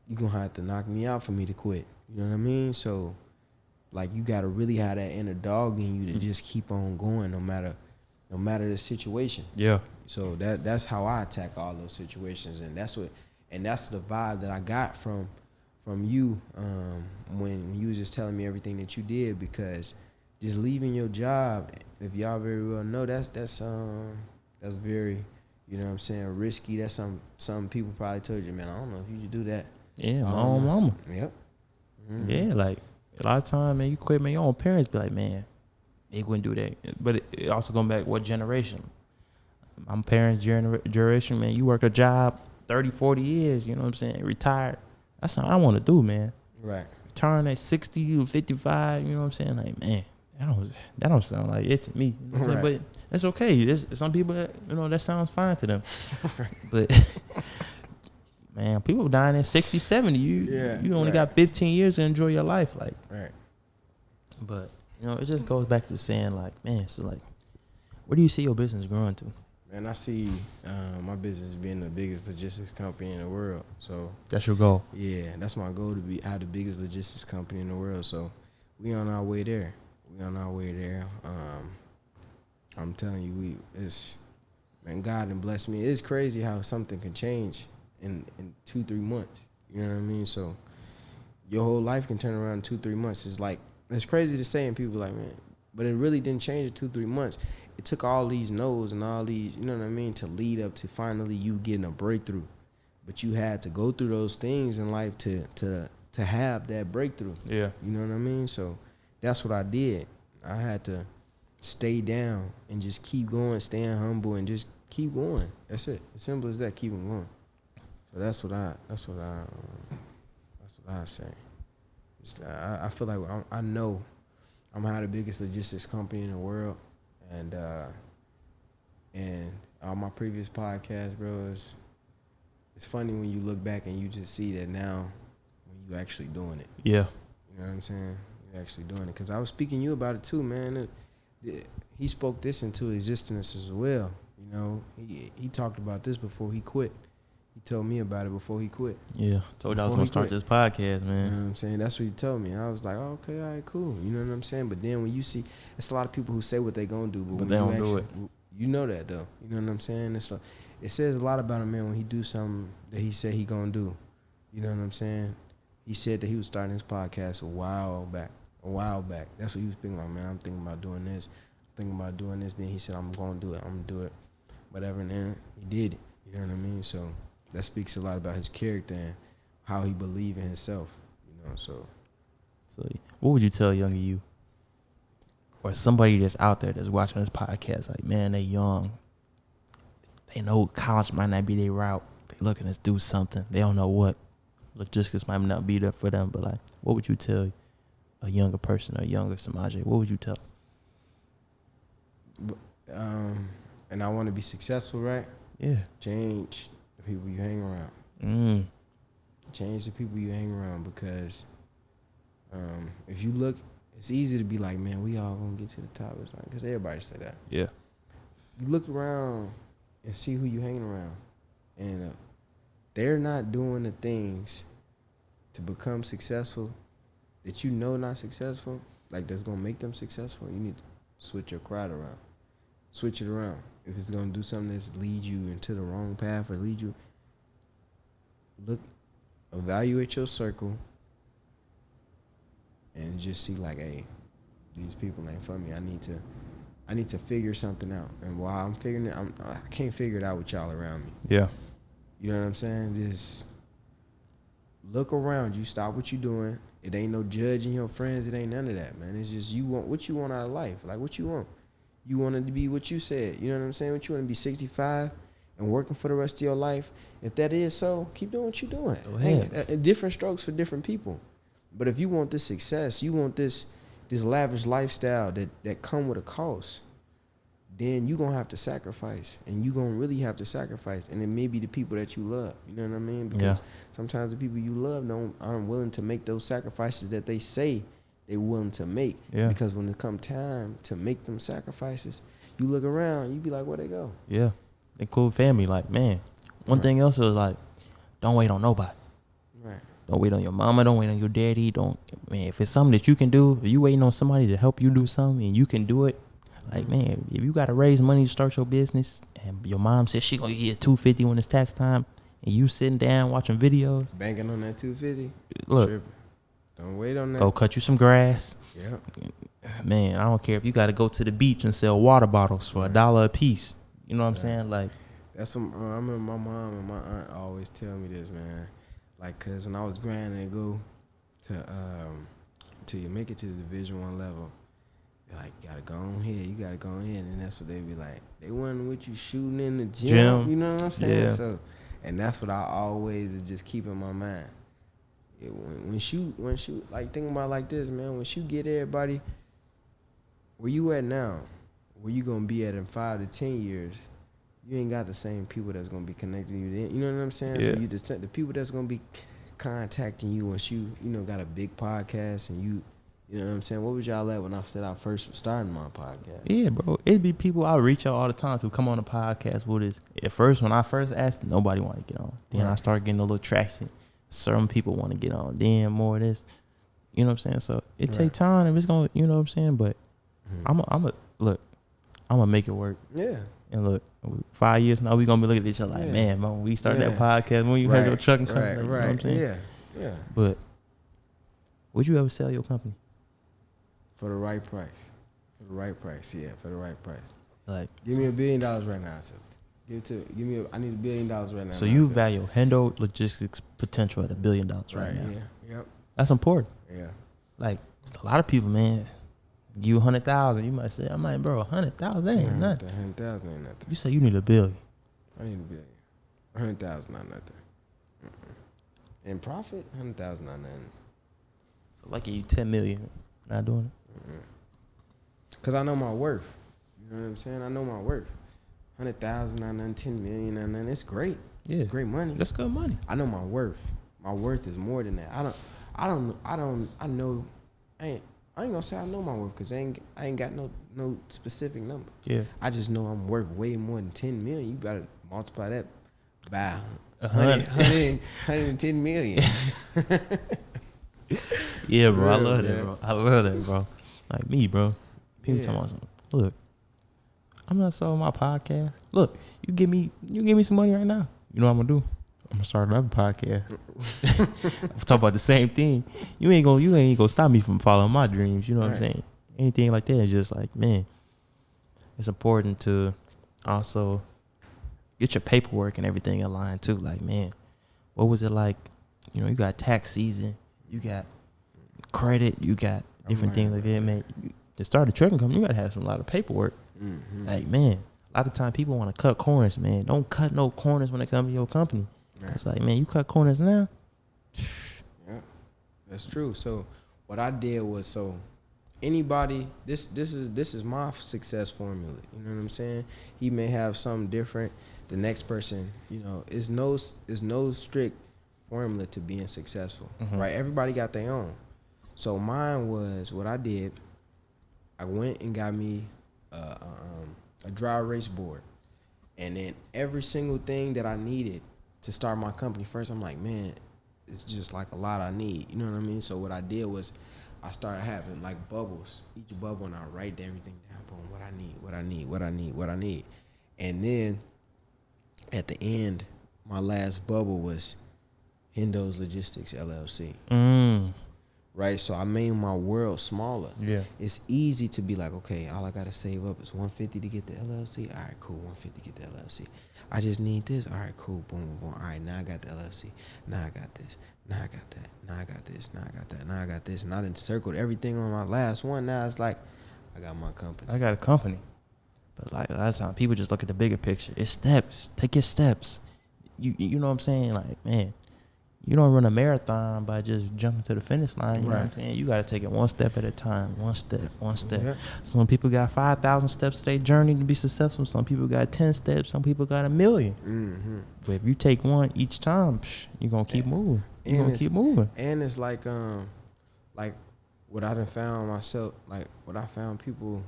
You're going to have to knock me out for me to quit. You know what I mean? So, like, you got to really have that inner dog in you to just keep on going no matter the situation. Yeah. So that's how I attack all those situations, and that's the vibe that I got from you when you was just telling me everything that you did, because just leaving your job, if y'all very well know, that's very, you know what I'm saying, risky. That's some people probably told you, man, I don't know if you should do that. Yeah, my own mama. Yep. Mm-hmm. Yeah, like a lot of time, man, you quit, man, your own parents be like, man, they wouldn't do that. But it also going back, what generation? My parents' generation, man, you work a job 30, 40 years, you know what I'm saying, retired. That's what I want to do, man. Right. Return at 60 or 55, you know what I'm saying? Like, man, that don't sound like it to me. You know what I'm saying? But that's okay. There's some people that, you know, that sounds fine to them. But, man, people dying at 60, 70. You only got 15 years to enjoy your life. Like, right. But, you know, it just goes back to saying, like, man, so, like, where do you see your business growing to? Man, I see my business being the biggest logistics company in the world. So that's your goal. Yeah, that's my goal, to have the biggest logistics company in the world. So we on our way there. I'm telling you, man, God done blessed me. It's crazy how something can change in 2-3 months. You know what I mean? So your whole life can turn around in 2-3 months. It's crazy to say, and people like, man, but it really didn't change in 2-3 months. It took all these no's and all these, you know what I mean, to lead up to finally you getting a breakthrough. But you had to go through those things in life to have that breakthrough. Yeah. You know what I mean? So that's what I did. I had to stay down and just keep going, staying humble, and just keep going. That's it. As simple as that. Keep going. So that's what I say. I feel like I know I'm gonna have the biggest logistics company in the world. And all my previous podcasts, bro, it's funny when you look back and you just see that now when you actually doing it. Yeah. You know what I'm saying? You're actually doing it. Because I was speaking to you about it too, man. He spoke this into existence as well. You know, he talked about this before he quit. He told me about it before he quit. Yeah. Told you I was going to start this podcast, man. You know what I'm saying? That's what he told me. I was like, oh, okay, all right, cool. You know what I'm saying? But then when you see, it's a lot of people who say what they going to do. But they don't do it. You know that, though. You know what I'm saying? It says a lot about a man when he do something that he said he going to do. You know what I'm saying? He said that he was starting his podcast a while back. That's what he was thinking about, man. I'm thinking about doing this. Then he said, I'm going to do it. I'm going to do it. Whatever, and then he did it. You know what I mean? So that speaks a lot about his character and how he believe in himself, you know. So what would you tell younger you, or somebody that's out there that's watching this podcast? Like, man, they young. They know college might not be their route. They looking to do something. They don't know what. Logistics might not be there for them. But like, what would you tell a younger person or a younger Samaje? What would you tell? And I want to be successful, right? Yeah. Change the people you hang around. Change the people you hang around, because if you look, it's easy to be like, man, we all gonna get to the top. It's like, because everybody say that. Yeah. You look around and see who you hanging around, and they're not doing the things to become successful that you know not successful, like that's gonna make them successful. You need to switch your crowd around. Switch it around. If it's gonna do something that's lead you into the wrong path or evaluate your circle and just see like, hey, these people ain't for me. I need to figure something out. And while I'm figuring it, I can't figure it out with y'all around me. Yeah. You know what I'm saying? Just look around you. Stop what you doing. It ain't no judging your friends. It ain't none of that, man. It's just you want what you want out of life. Like, what you want. You want it to be what you said. You know what I'm saying? What you want to be 65 and working for the rest of your life. If that is so, keep doing what you're doing. Go ahead. Different strokes for different people. But if you want this success, you want this lavish lifestyle that come with a cost, then you gonna have to sacrifice, and you gonna really have to sacrifice, and it may be the people that you love. You know what I mean? Because sometimes the people you love aren't willing to make those sacrifices that they say they willing to make. Yeah. Because when it come time to make them sacrifices, you look around, you be like, where they go? Yeah. Include family. Like, man, one thing else is like, don't wait on nobody. Right. Don't wait on your mama. Don't wait on your daddy. Man, if it's something that you can do, if you waiting on somebody to help you do something and you can do it, like, man, if you got to raise money to start your business and your mom says she going to get $250 when it's tax time and you sitting down watching videos. Banking on that $250. Look. Tripping. Don't wait on that. Go cut you some grass. Yeah. Man, I don't care if you got to go to the beach and sell water bottles for $1 a piece. You know what I'm saying? Like, that's some. I remember my mom and my aunt always tell me this, man. Like, cause when I was grinding to go to you make it to the Division 1 level, they're like, you gotta go on here. You gotta go on here, and that's what they be like. They wasn't with you shooting in the gym. You know what I'm saying? Yeah. So, and that's what I always is just keep in my mind. When shoot, like think about it like this, man. When you get everybody where you at now, where you gonna be at in 5 to 10 years, you ain't got the same people that's gonna be connecting you then. You know what I'm saying? Yeah. So the people that's gonna be contacting you once you got a big podcast and you know what I'm saying? What was y'all at when I said I first started my podcast? yeah, bro. It'd be people I reach out all the time to come on the podcast with us. At first, when I first asked, nobody wanted to get on. Then I started getting a little traction. Certain people want to get on. Then more of this. You know what I'm saying? So it take time if it's going to, you know what I'm saying? But I'm going to make it work. Yeah. And look, 5 years now, we going to be looking at each other like, man, when we started that podcast, when you had your truck and company. You know what I'm saying? Yeah. But would you ever sell your company? For the right price. For the right price. Yeah, for the right price. Like, give me $1 billion right now. So I need $1 billion right now. So you value Hendo Logistics potential at $1 billion right now. Yeah. Yep. That's important. Yeah. Like, a lot of people, man, give you 100,000. You might say, I'm like, bro, 100,000 ain't nothing. 100,000 ain't nothing. You say you need $1 billion. I need $1 billion. 100,000 not nothing. In profit, 100,000 not nothing. So if I give you 10 million, not doing it. Cause I know my worth. You know what I'm saying? I know my worth. 100,000 not nothing. 10 million not nothing. It's great. Yeah, it's great money. That's good money. I know my worth. My worth is more than that. I know. I ain't gonna say I know my worth because I ain't got no specific number. Yeah. I just know I'm worth way more than 10 million. You gotta multiply that by 110 million. Yeah, bro. I love that, bro. I love that, bro. Like me, bro. People talking about something. Look, I'm not selling my podcast. Look, you give me some money right now. You know what I'm gonna do? I'm gonna start another podcast. I'm talking about the same thing. You ain't gonna stop me from following my dreams. You know what I'm saying? Anything like that is just like, man, it's important to also get your paperwork and everything in line too. Like, man, what was it like? You know, you got tax season, you got credit, you got different things like that, man. To start a trucking company, you gotta have a lot of paperwork. Mm-hmm. Like, man, a lot of time people want to cut corners, man. Don't cut no corners when it comes to your company. Right. It's like, man, you cut corners now. Yeah, that's true. So what I did was, anybody, this is my success formula. You know what I'm saying? He may have something different. The next person, is no strict formula to being successful, right? Everybody got their own. So mine was, what I did, I went and got me a dry erase board, and then every single thing that I needed to start my company, first I'm like, man, it's just like a lot I need. You know what I mean? So what I did was I started having like bubbles, each bubble, and I write everything down, boom, what I need. And then at the end, my last bubble was Hendo's Logistics LLC. Right? So I made my world smaller. Yeah. It's easy to be like, okay, all I got to save up is $150 to get the LLC. All right, cool, $150 to get the LLC. I just need this. All right, cool, boom, boom, boom. All right, now I got the LLC. Now I got this. Now I got that. Now I got this. Now I got that. Now I got this. And I done circled everything on my last one. Now it's like, I got my company. I got a company. But like a lot of times, people just look at the bigger picture. It's steps. Take your steps. You know what I'm saying? Like, man, You don't run a marathon by just jumping to the finish line. You know what I'm Right. saying? You got to take it one step at a time, one step. Yeah. Some people got 5,000 steps to their journey to be successful. Some people got 10 steps. Some people got 1,000,000. Mm-hmm. But if you take one each time, you're going to keep moving. You're going to keep moving. And it's like what I done found myself, like what I found people,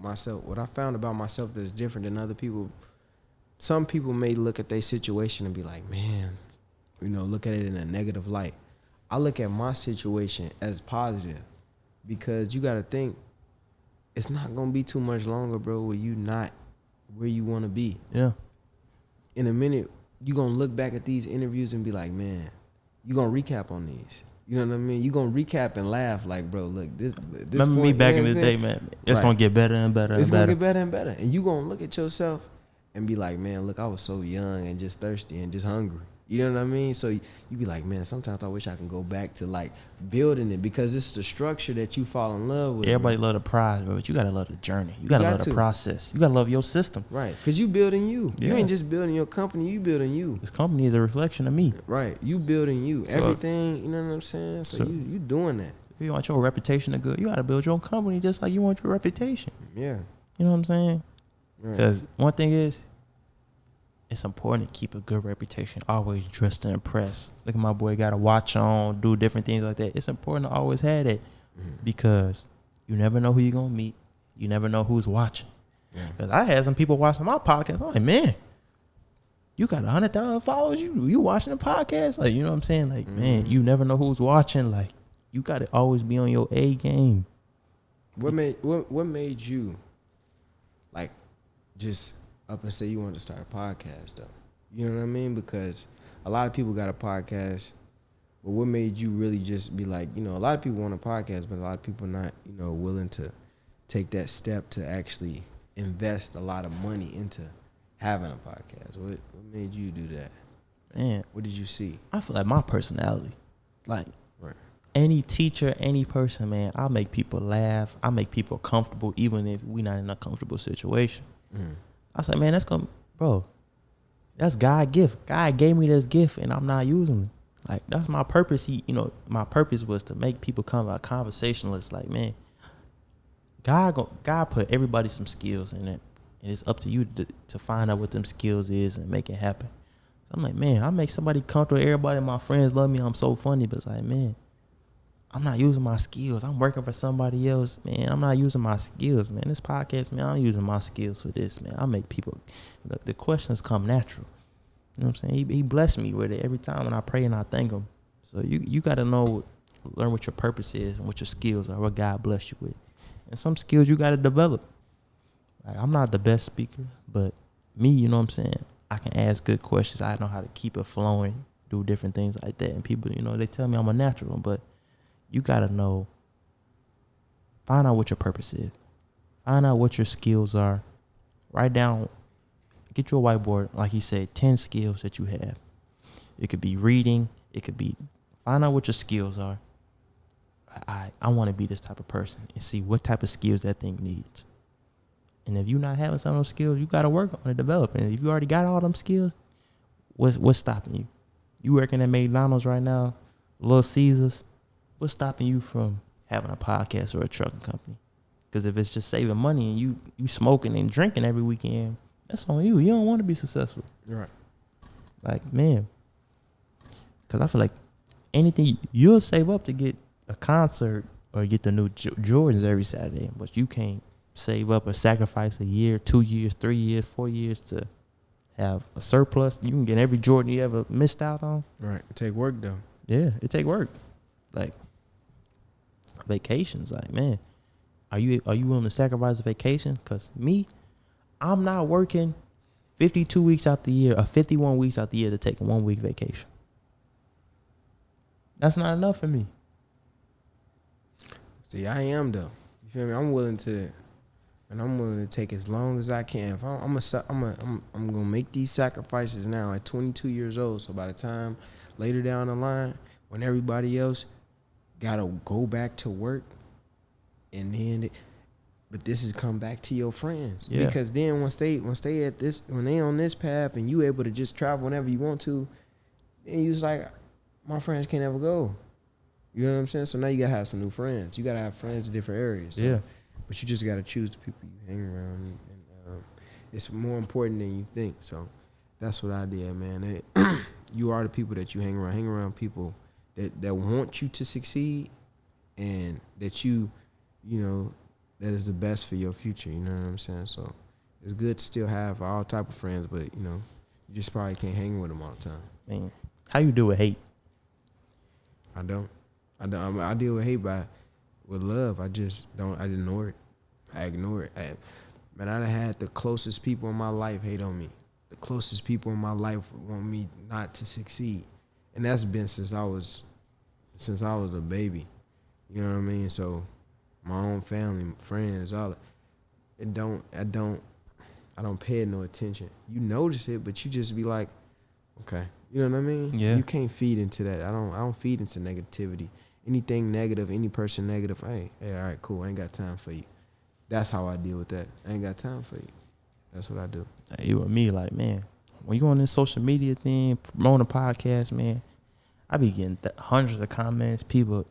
myself, what I found about myself that's different than other people. Some people may look at their situation and be like, man, look at it in a negative light. I look at my situation as positive because you got to think it's not going to be too much longer, bro, where you not where you want to be. Yeah. In a minute, you going to look back at these interviews and be like, man, you going to recap on these. You know what I mean? You going to recap and laugh like, bro, look, this Remember point, me back in the day, man. It's Right. going to get better and better and It's better. going to get better and better. And you going to look at yourself and be like, man, look, I was so young and just thirsty and just hungry. You know what I mean? So you be like, man, sometimes I wish I can go back to like building it because it's the structure that you fall in love with. Everybody bro. love the prize, bro, but you got to love the journey. You got to love the process. You got to love your system. Right. Because you building you. Yeah. You ain't just building your company, you building you. This company is a reflection of me. Right. You building you. So- Everything, you know what I'm saying? So you doing that. If you want your reputation to good, you got to build your own company just like you want your reputation. Yeah. You know what I'm saying? Right. Because one thing is, it's important to keep a good reputation. Always dressed to impress. Look at my boy, got a watch on, do different things like that. It's important to always have that because you never know who you're going to meet. You never know who's watching. Yeah. Because I had some people watching my podcast. I'm like, man, you got 100,000 followers. You watching the podcast? Like, you know what I'm saying? Like, man, you never know who's watching. Like, you got to always be on your A game. What made you like just up and say you wanted to start a podcast though? You know what I mean? Because a lot of people got a podcast, but what made you really just be like, a lot of people want a podcast, but a lot of people not, willing to take that step to actually invest a lot of money into having a podcast. What made you do that? Man, What did you see? I feel like my personality, like Right. any teacher, any person, man, I make people laugh. I make people comfortable, even if we're not in a comfortable situation. Mm. I was like, man, that's God's gift. God gave me this gift, and I'm not using it. Like, that's my purpose. My purpose was to make people come a conversationalist. Like, man, God put everybody some skills in it, and it's up to you to find out what them skills is and make it happen. So I'm like, man, I make somebody comfortable. Everybody, my friends love me. I'm so funny, but it's like, man, I'm not using my skills. I'm working for somebody else, man. I'm not using my skills, man. This podcast, man, I'm using my skills for this, man. I make people, the questions come natural. You know what I'm saying? He blessed me with it every time when I pray and I thank him. So you got to learn what your purpose is and what your skills are, what God blessed you with. And some skills you got to develop. Like, I'm not the best speaker, but me, you know what I'm saying? I can ask good questions. I know how to keep it flowing, do different things like that. And people, they tell me I'm a natural, but you got to know, find out what your purpose is. Find out what your skills are. Write down, get you a whiteboard, like he said, 10 skills that you have. It could be reading. It could be, find out what your skills are. I want to be this type of person and see what type of skills that thing needs. And if you're not having some of those skills, you got to work on it, develop it. And if you already got all them skills, what's stopping you? You working at McDonald's right now, Little Caesars. What's stopping you from having a podcast or a trucking company? Because if it's just saving money and you smoking and drinking every weekend, that's on you. You don't want to be successful. Right. Like, man. Because I feel like anything, you'll save up to get a concert or get the new Jordans every Saturday, but you can't save up or sacrifice a year, 2 years, 3 years, 4 years to have a surplus. You can get every Jordan you ever missed out on. Right. It take work though. Yeah, it take work. Like, vacations, like, man, are you willing to sacrifice a vacation? Because me, I'm not working 52 weeks out the year or 51 weeks out the year to take a 1 week vacation. That's not enough for me. See, I am though. You feel me? I'm willing to take as long as I can. If I'm gonna make these sacrifices now at 22 years old. So by the time later down the line, when everybody else gotta go back to work, and then, but this is come back to your friends. Yeah. Because then once they at this, when they on this path and you able to just travel whenever you want to, then you just like, my friends can't ever go. You know what I'm saying? So now you gotta have some new friends. You gotta have friends in different areas. So, Yeah. but you just gotta choose the people you hang around, and it's more important than you think. So that's what I did, man. You are the people that you hang around. Hang around people that want you to succeed, and that you know, that is the best for your future. You know what I'm saying? So it's good to still have all type of friends, but you know, you just probably can't hang with them all the time. Man, how you deal with hate? I don't. I deal with hate with love. I just don't. I ignore it. I ignore it. Man, I done had the closest people in my life hate on me. The closest people in my life want me not to succeed, and that's been since I was a baby. You know what I mean? So my own family, friends, all it don't. I don't pay it no attention. You notice it, but you just be like, okay. You know what I mean? Yeah. You can't feed into that. I don't feed into negativity. Anything negative, any person negative, hey, all right, cool. I ain't got time for you. That's how I deal with that. I ain't got time for you. That's what I do. You and me, like, man, when you on this social media thing, promoting a podcast, man, I be getting hundreds of comments. People,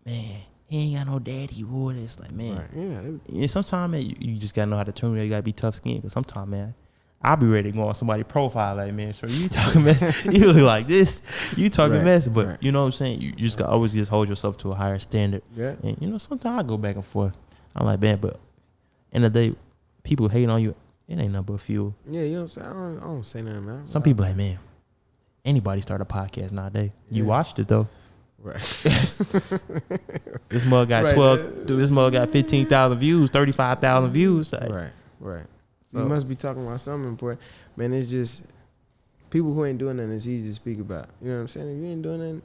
man, he ain't got no daddy, boy. It's like, man, right. Yeah. And sometimes, man, you just gotta know how to tune it. You gotta be tough skinned. Cause sometimes, man, I'll be ready to go on somebody's profile, like, man, so you talking mess, you look like this, you talking mess, but you know what I'm saying? You just gotta always just hold yourself to a higher standard. Yeah. And you know, sometimes I go back and forth. I'm like, man, but end of the day, people hating on you, it ain't nothing but fuel. Yeah, you know what I'm saying? I don't say nothing, man. Some people like, man, anybody start a podcast nowadays. You watched it though. Right. This mug got 12. Dude, this mug got 15,000 views, 35,000 views. Like, Right. So, you must be talking about something important. Man, it's just people who ain't doing nothing, it's easy to speak about. You know what I'm saying? If you ain't doing nothing,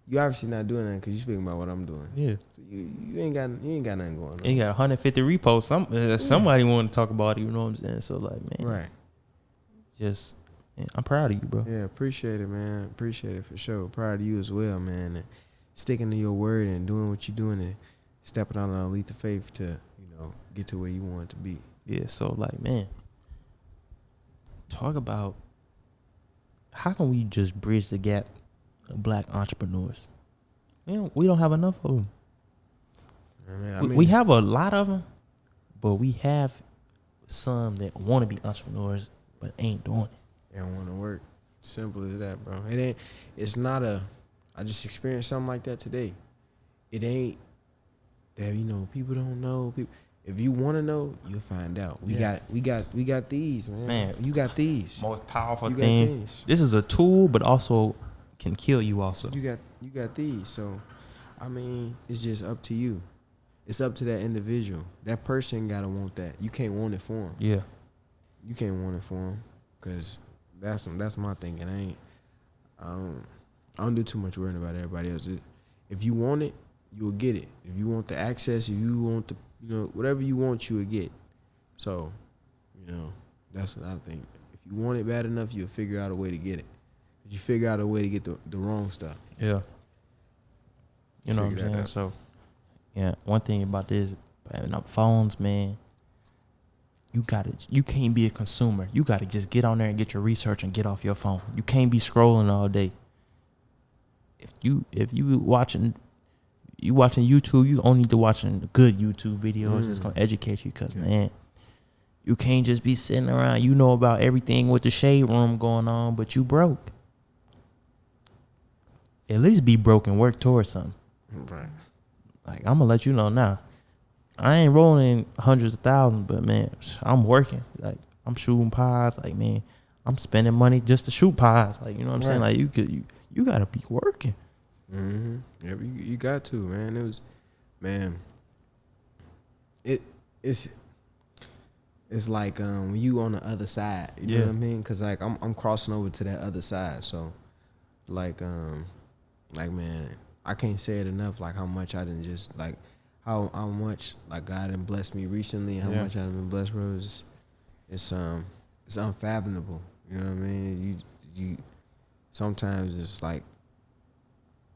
you obviously not doing nothing because you speaking about what I'm doing. Yeah. So you ain't got nothing going on. You got 150 reposts. Somebody want to talk about it, you know what I'm saying? So, like, man. Right. Just, man, I'm proud of you, bro. Yeah, appreciate it, man. Appreciate it for sure. Proud of you as well, man. And sticking to your word and doing what you're doing and stepping out on a leap of faith to, you know, get to where you want to be. Yeah, so, like, man, talk about how can we just bridge the gap of black entrepreneurs? We don't have enough of them. I mean, we have a lot of them, but we have some that want to be entrepreneurs but ain't doing it. They don't want to work. Simple as that, bro. It's not I just experienced something like that today. It ain't that, you know, people don't know. If you want to know, you'll find out. We got these, man. Man, you got these. Most powerful thing. This is a tool, but also can kill you. Also, you got these. So, I mean, it's just up to you. It's up to that individual. That person gotta want that. You can't want it for them. Yeah, you can't want it for them, cause that's my thinking. I don't do too much worrying about everybody else. If you want it, you'll get it. If you want the access, if you want the, you know, whatever you want, you will get. So, you know, that's what I think. If you want it bad enough, you'll figure out a way to get it. If you figure out a way to get the wrong stuff. Yeah. You know what I'm saying? So, yeah, one thing about this, having up phones, man, you can't be a consumer. You gotta just get on there and get your research and get off your phone. You can't be scrolling all day. If you watching YouTube, you only need to watching good YouTube videos that's gonna educate you. Cause man, you can't just be sitting around. You know about everything with the shade room going on, but you broke. At least be broke and work towards something. Right. Like, I'm gonna let you know now. I ain't rolling hundreds of thousands, but man, I'm working. Like, I'm shooting pies. Like, man, I'm spending money just to shoot pies. Like, you know what I'm saying? Like, you gotta be working. Mm-hmm. Yeah, you got to, man. It was, man. It's like when you on the other side. You know what I mean? Cause like I'm crossing over to that other side. So, like man, I can't say it enough. Like how much I didn't just like how much like God done blessed me recently. And how much I done been blessed, bro. It's unfathomable. You know what I mean? You sometimes it's like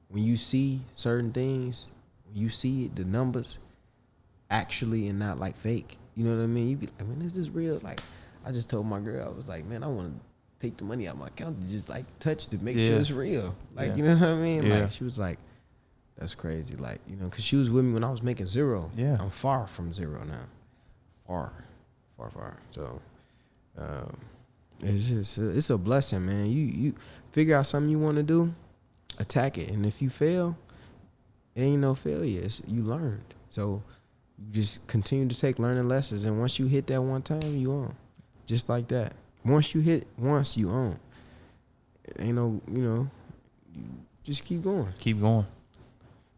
when you see certain things, when you see it, the numbers actually and not like fake. You know what I mean? You be like, man, is this real? Like I just told my girl, I was like, man, I want take the money out of my account to just like touch to make Yeah. sure it's real. Like, Yeah. you know what I mean? Yeah. Like she was like, that's crazy. Like, you know, cause she was with me when I was making zero. Yeah. I'm far from zero now. Far. So, it's just, it's a blessing, man. You figure out something you want to do, attack it. And if you fail, it ain't no failure. You learned. So you just continue to take learning lessons. And once you hit that one time, you on. Just like that. Once you hit, you on. It ain't no, you know, you just keep going. Keep going.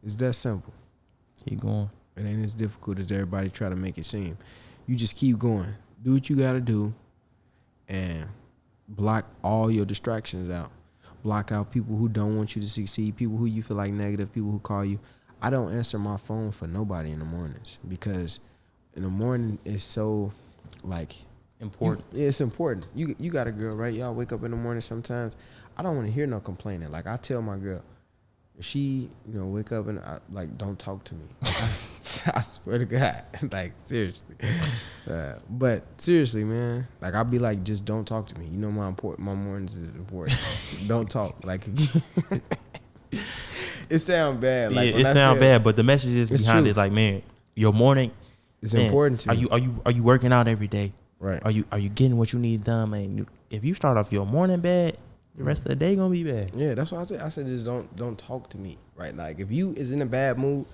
It's that simple. Keep going. It ain't as difficult as everybody try to make it seem. You just keep going. Do what you got to do and block all your distractions out. Block out people who don't want you to succeed, people who you feel like negative, people who call you. I don't answer my phone for nobody in the mornings because in the morning it's so like Important. it's important. You got a girl, right? Y'all wake up in the morning sometimes. I don't want to hear no complaining. Like I tell my girl, if she, you know, wake up and like don't talk to me. I swear to God, like seriously. But seriously, man, like I'll be like, just don't talk to me. You know, my mornings is important. Don't talk. Like it sound bad. Like yeah, it sound bad, but the message is behind it is like, man, your morning. It's man, important to you. Are you working out every day? Right. Are you getting what you need done, man? If you start off your morning bad, the rest of the day gonna be bad. Yeah, that's what I said. I said just don't talk to me. Right. Like if you is in a bad mood,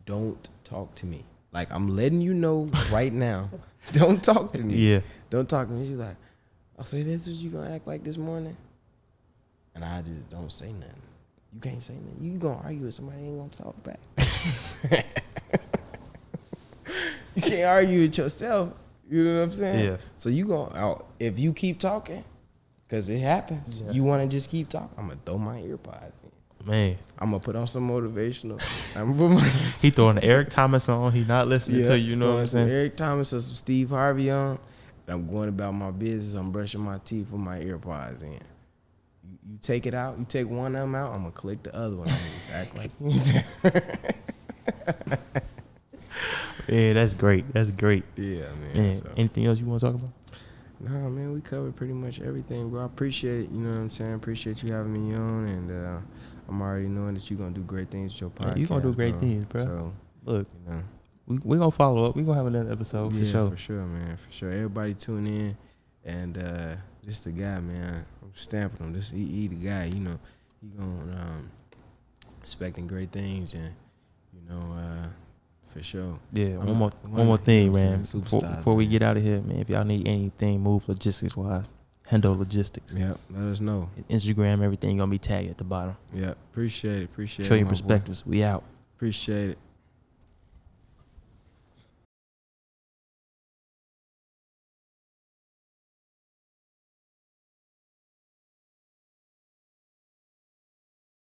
don't talk to me. Like I'm letting you know right now. Don't talk to me. Yeah. Don't talk to me. She's like, I say, that's what you gonna act like this morning? And I just don't say nothing. You can't say nothing. You gonna argue with somebody, ain't gonna talk back. You can't argue with yourself. You know what I'm saying? Yeah. So you gonna if you keep talking, cause it happens. Yeah. You wanna just keep talking. I'm gonna throw my earpods in. Man, I'm gonna put on some motivational. I'm gonna put my he throwing the Eric Thomas on. He not listening to you. You know what I'm saying? Eric Thomas or some Steve Harvey on. And I'm going about my business. I'm brushing my teeth with my earpods in. You take it out. You take one of them out. I'm gonna click the other one. I'm gonna just act like. Yeah, that's great. That's great. Yeah, man. Man, So. anything else you want to talk about? Nah, man, we covered pretty much everything, bro. I appreciate it. You know what I'm saying? Appreciate you having me on, and I'm already knowing that you're gonna do great things with your podcast. Yeah, you gonna do great things, bro. So Look, you know, we gonna follow up. We gonna have another episode for sure. for sure, man, for sure. Everybody tune in, and this the guy, man. I'm stamping him. This he the guy. You know, he gonna expecting great things, and you know. For sure. Yeah, one more thing, man. Superstars, Before we man. get out of here, man, if y'all need anything, move logistics wise, Hendo Logistics. Yep, let us know. Instagram, everything gonna be tagged at the bottom. Yep, appreciate it. Show your my boy. perspectives. We out. Appreciate it.